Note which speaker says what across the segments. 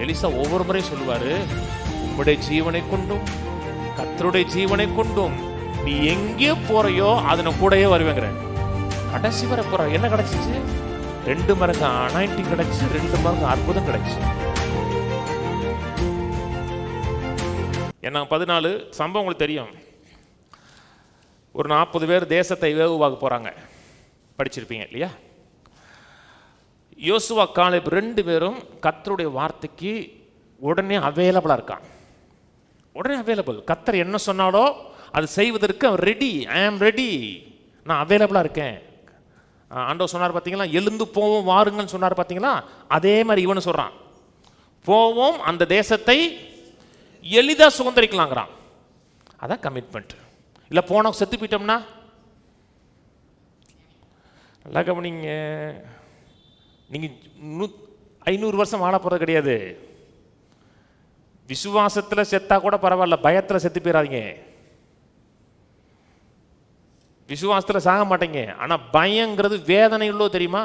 Speaker 1: Elisha ஒவ்வொரு முறையும் சொல்லுவாரு, உம்முடைய ஜீவனை கொண்டும் கர்த்தருடைய ஜீவனை கொண்டும் நீ எங்கே போறையோ அதனை கூடயே வருவேங்கிற. கடைசி வர போற என்ன கிடைச்சிச்சு? 2 மடங்கு அனாயிண்டிங் கிடைச்சு, 2 மடங்கு அற்புதம் கிடைச்சு. ஏன்னா 14 சம்பவம் உங்களுக்கு தெரியும். ஒரு 40 பேர் தேசத்தை வேவுவாக போறாங்க, படிச்சிருப்பீங்க இல்லையா? யோசுவா காலேப் 2 பேரும் கர்த்தருடைய வார்த்தைக்கு உடனே அவைலபிளா இருக்கான். உடனே அவைலபிள். கர்த்தர் என்ன சொன்னாலோ அது செய்வதற்கு அவன் ரெடி. ஐ ஆம் ரெடி, நான் அவைலபிளா இருக்கேன். ஆண்டவர் சொன்னார் பார்த்தீங்களா, எழுந்து போவோம் வாருங்கன்னு சொன்னார் பார்த்தீங்களா? அதே மாதிரி இவனு சொல்றான், போவோம் அந்த தேசத்தை எளிதா சுதந்திரிக்கலாங்கிறான். அதான் கமிட்மெண்ட். இல்லை போனோம் செத்து போயிட்டோம்னா, நல்லா கவனிங்க, நீங்க 500 வருஷம் வாழ போறது கிடையாது. விசுவாசத்தில் செத்தா கூட பரவாயில்ல, பயத்தில் செத்து போயிடாதீங்க. விசுவாசத்தில் சாக மாட்டேங்க, ஆனால் பயங்கிறது வேதனை உள்ளோ தெரியுமா?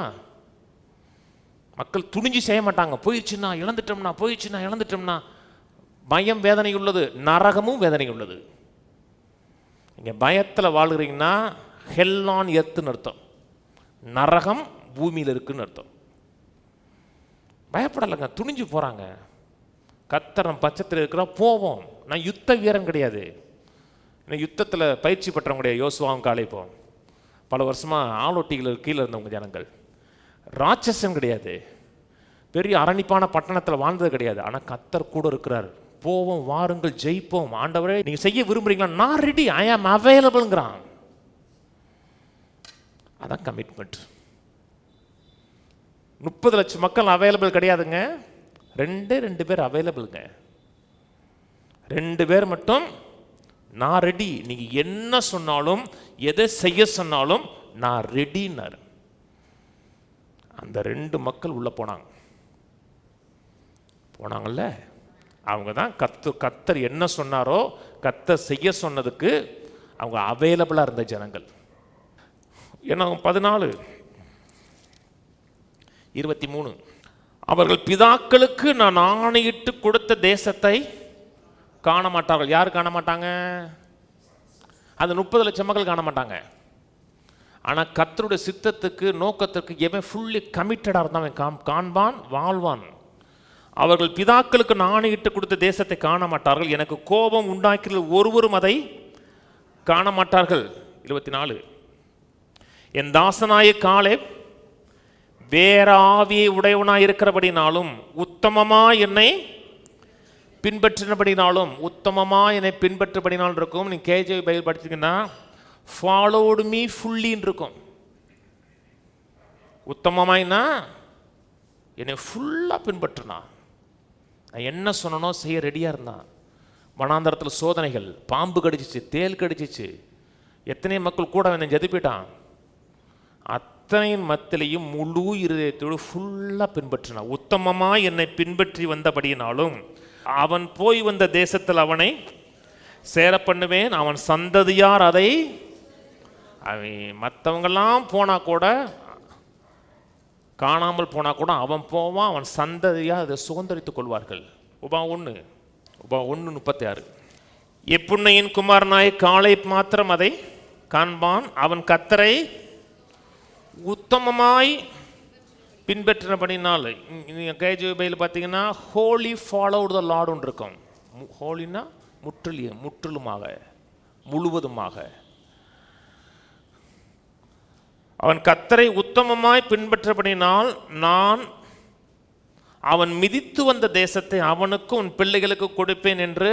Speaker 1: மக்கள் துணிஞ்சு செய்ய மாட்டாங்க. போயிடுச்சுன்னா இழந்துட்டோம்னா, போயிடுச்சுன்னா இழந்துட்டோம்னா. பயம் வேதனை உள்ளது, நரகமும் வேதனை உள்ளது. நீங்கள் பயத்தில் வாழ்கிறீங்கன்னா ஹெல் ஆன் எர்த்துன்னு அர்த்தம், நரகம் பூமியில் இருக்குன்னு அர்த்தம். பயப்படலைங்க, துணிஞ்சு போகிறாங்க. கர்த்தர் பட்சத்தில் இருக்கிறா போவோம். நான் யுத்த வீரன் கிடையாது, யுத்தத்தில் பயிற்சி பெற்றவங்க கிடையாது. யோசுவாவும் காலேபும் பல வருஷமாக ஆளொட்டிகள் கீழே இருந்தவங்க ஜனங்கள். ராட்சசன் கிடையாது, பெரிய அரணிப்பான பட்டணத்தில் வாழ்ந்தது கிடையாது. ஆனால் கர்த்தர் கூட இருக்கிறார். போவோம் வாருங்கள் ஜெயிப்போம். ஆண்டவரே நீங்கள் செய்ய விரும்புறீங்களா? நான் ரெடி, ஐ ஆம் அவைலபிள்ங்கிறான். அதான் கமிட்மெண்ட். 30 லட்சம் மக்கள் அவைலபிள் கிடையாதுங்க, 2 பேர் அவைலபிள்ங்க. 2 பேர் மட்டும் நான் ரெடி. நீங்க என்ன சொன்னாலும் எதை செய்ய சொன்னாலும் நான் ரெடினார். அந்த 2 மக்கள் உள்ள போனாங்கல்ல, அவங்க தான் கர்த்தர் என்ன சொன்னாரோ கர்த்தர் செய்ய சொன்னதுக்கு அவங்க அவைலபிளா இருந்த ஜனங்கள். ஏன்னா 14:23 அவர்கள் பிதாக்களுக்கு நான் ஆணையிட்டு கொடுத்த தேசத்தை காண மாட்டார்கள். யார் காண மாட்டாங்க? அந்த 30 லட்சம் மக்கள் காண மாட்டாங்க. ஆனால் கர்த்தருடைய சித்தத்துக்கு நோக்கத்திற்கு எவன் ஃபுல்லி கமிட்டடாக இருந்தான் அவன் காண்பான், வாழ்வான். அவர்கள் பிதாக்களுக்கு நான் ஆணையிட்டு கொடுத்த தேசத்தை காண மாட்டார்கள், எனக்கு கோபம் உண்டாக்கிறது ஒருவரும் அதை காண மாட்டார்கள். 24 என் தாசனாய காலேப் வேற ஆவியை உடையவனாய் இருக்கிறபடினாலும் உத்தமமா என்னை பின்பற்றினபடினாலும், உத்தமமா என்னை பின்பற்றபடினாலும் இருக்கும். நீ கேஜேவி பைபிள் படிச்சீங்கன்னா ஃபாலோடு மீ ஃபுல்லின்னு இருக்கும். உத்தமமாயினா என்னை ஃபுல்லாக பின்பற்றினா, நான் என்ன சொன்னனோ செய்ய ரெடியாக இருந்தான். வனாந்தரத்தில் சோதனைகள், பாம்பு கடிச்சிச்சு, தேல் கடிச்சிச்சு, எத்தனை மக்கள் கூட என்னை ஜதிப்பிட்டான். அத்தனை மத்திலையும் முழு இருதயத்தோடு ஃபுல்லாக பின்பற்றினான். உத்தமமாக என்னை பின்பற்றி வந்தபடியினாலும் அவன் போய் வந்த தேசத்தில் அவனை சேர பண்ணுவேன். அவன் சந்ததியார் அதை மற்றவங்கெல்லாம் போனால் கூட, காணாமல் போனால் கூட அவன் போவான், அவன் சந்ததியார் அதை சுதந்திரித்துக் கொள்வார்கள். உபா 1:36 எப்புன்னையின் குமாரனாய் காலேப் மாத்திரம் அதை காண்பான். அவன் கர்த்தரை உத்தமமாய் பின்பற்றினபடினால். நீங்கள் கேஜேவி பைபிள் பார்த்தீங்கன்னா ஹோலி ஃபாலோடு த லார்ட் ஒன்று இருக்கும். ஹோலினா முற்றிலுமாக முழுவதுமாக. அவன் கர்த்தரை உத்தமமாய் பின்பற்றபடினால் நான் அவன் மிதித்து வந்த தேசத்தை அவனுக்கும் உன் பிள்ளைகளுக்கு கொடுப்பேன் என்று.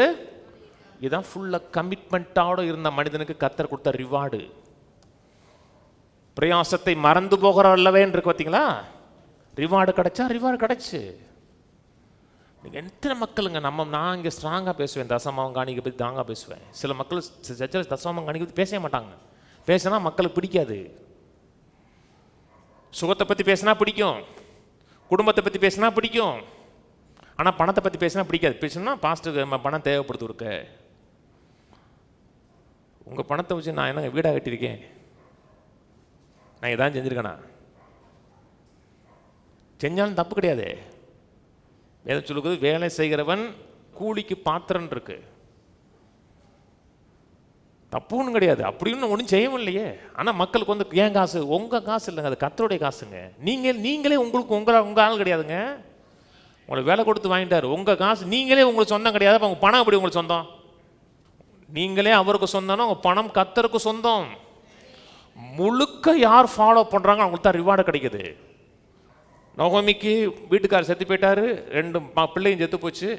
Speaker 1: இதுதான் ஃபுல்லாக கமிட்மெண்ட்டோடு இருந்த மனிதனுக்கு கர்த்தர் கொடுத்த ரிவார்டு. பிரயாசத்தை மறந்து போகிற அல்லவே இருக்கு பார்த்தீங்களா? ரிவார்டு கிடைச்சா ரிவார்டு கிடைச்சு. நீங்கள் எத்தனை மக்களுங்க நான் இங்கே ஸ்ட்ராங்காக பேசுவேன், தசமாவும் காணிக்கை பற்றி தாங்க பேசுவேன். சில மக்கள் சர்ச்சில் தசமாவும் காணிக்கை பற்றி பேசவே மாட்டாங்க. பேசினா மக்களுக்கு பிடிக்காது. சுகத்தை பற்றி பேசினா பிடிக்கும், குடும்பத்தை பற்றி பேசினா பிடிக்கும், ஆனால் பணத்தை பற்றி பேசினா பிடிக்காது. பேசினா பாஸ்டருக்கு பணம் தேவைப்படுது இருக்க. உங்கள் பணத்தை வச்சு நான் என்னங்க வீடாக கட்டியிருக்கேன், நான் இதான் செஞ்சுருக்கேனா? செஞ்சாலும் தப்பு கிடையாது. வேதம் சொல்லுகிறது வேலை செய்கிறவன் கூலிக்கு பாத்திரன் இருக்கு. தப்புன்னு கிடையாது, அப்படின்னு ஒன்றும் செய்யவும் இல்லையே. ஆனால் மக்களுக்கு வந்து ஏன் காசு? உங்கள் காசு இல்லைங்க, அது கர்த்தருடைய காசுங்க. நீங்களே உங்களுக்கு உங்கள் ஆள் கிடையாதுங்க. உங்களுக்கு வேலை கொடுத்து வாங்கிட்டாரு, உங்கள் காசு. நீங்களே உங்களுக்கு சொந்தம் கிடையாது. அப்போ உங்கள் பணம் எப்படி உங்களுக்கு சொந்தம்? நீங்களே அவருக்கு சொந்தம்னா உங்கள் பணம் கர்த்தருக்கு சொந்தம். முழுக்க யார் ஃபாலோ பண்ணுறாங்க அவங்களுக்கு தான் ரிவார்டு கிடைக்குது. நகோமிக்கு வீட்டுக்காரர் செத்து போயிட்டாரு, 2 பிள்ளையும் செத்து போச்சு.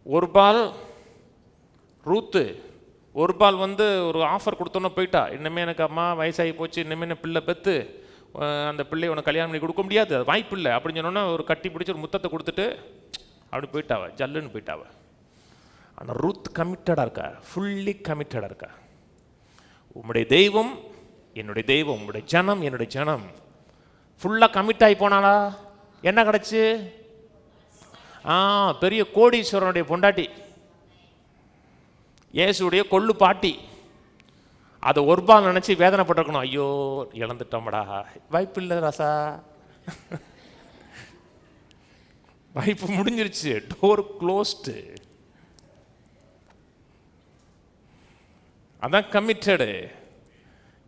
Speaker 1: ஒரு பால் ரூத்து, ஒரு பால் வந்து ஒரு ஆஃபர் கொடுத்தோன்னு போயிட்டா. இன்னுமே எனக்கு அம்மா வயசாகி போச்சு, இன்னுமே என்ன பிள்ளை பெற்று அந்த பிள்ளையை உனக்கு கல்யாணம் பண்ணி கொடுக்க முடியாது, அது வாய்ப்பு இல்லை அப்படின்னு சொன்னோன்னா ஒரு கட்டி பிடிச்சி ஒரு முத்தத்தை கொடுத்துட்டு அப்படி போயிட்டாவ, ஜல்லுன்னு போயிட்டாவ. ஆனால் ரூத் கமிட்டடாக இருக்கா, ஃபுல்லி கமிட்டடாக இருக்கா. உம்முடைய தெய்வம் என்னுடைய தெய்வம், உம்முடைய ஜனம் என்னுடைய ஜனம். ஃபுல்லாக கமிட் ஆகி போனாளா? என்ன கிடச்சி? பெரிய கோடீஸ்வரனுடைய பொண்டாட்டி, இயேசுடைய கொள்ளு பாட்டி. அதை ஒரு பால் நினச்சி வேதனைப்பட்டிருக்கணும். ஐயோ இழந்துட்டோம்டா. வாய்ப்பு இல்லை ராசா, வாய்ப்பு முடிஞ்சிருச்சு, டோர் க்ளோஸ்டு. அதான் கமிட்டடு.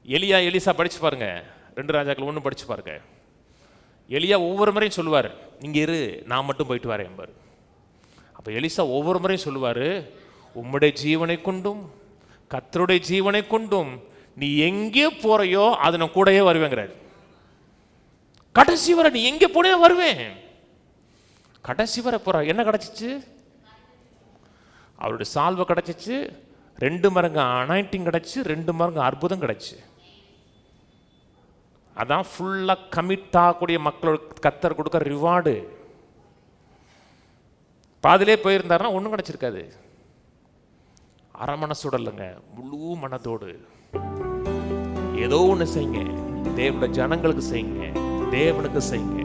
Speaker 1: எலியா எலிசா படிச்சு பாருங்க, 2 ராஜாக்கள் 1 படிச்சு பாருங்க. எலியா ஒவ்வொரு முறையும் சொல்லுவார், நீங்க இரு நான் மட்டும் போயிட்டு வரேன் என்பார். அப்போ எலிசா ஒவ்வொரு முறையும் சொல்லுவார், உம்முடைய ஜீவனை கொண்டும் கர்த்தருடைய ஜீவனை கொண்டும் நீ எங்கே போறையோ அது நான் கூடயே வருவேங்கிறார். கடைசி வரை நீ எங்கே போனே வருவேன். கடைசி வரை போற. என்ன கிடைச்சிச்சு? அவருடைய சால்வை கிடைச்சிச்சு, 2 மடங்கு அனாயிண்டிங் கிடைச்சு, 2 மடங்கு அற்புதம் கிடைச்சு. அதான் ஃபுல்லாக கமிட் ஆகக்கூடிய மக்களோட கர்த்தர் கொடுக்க ரிவார்டு. பாதிலே போயிருந்தாருன்னா ஒன்றும் கிடைச்சிருக்காது. அரை மனசோட இல்லைங்க, முழு மனதோடு ஏதோ ஒன்று செய்யுங்க. தேவனுடைய ஜனங்களுக்கு செய்யுங்க, தேவனுக்கு செய்யுங்க.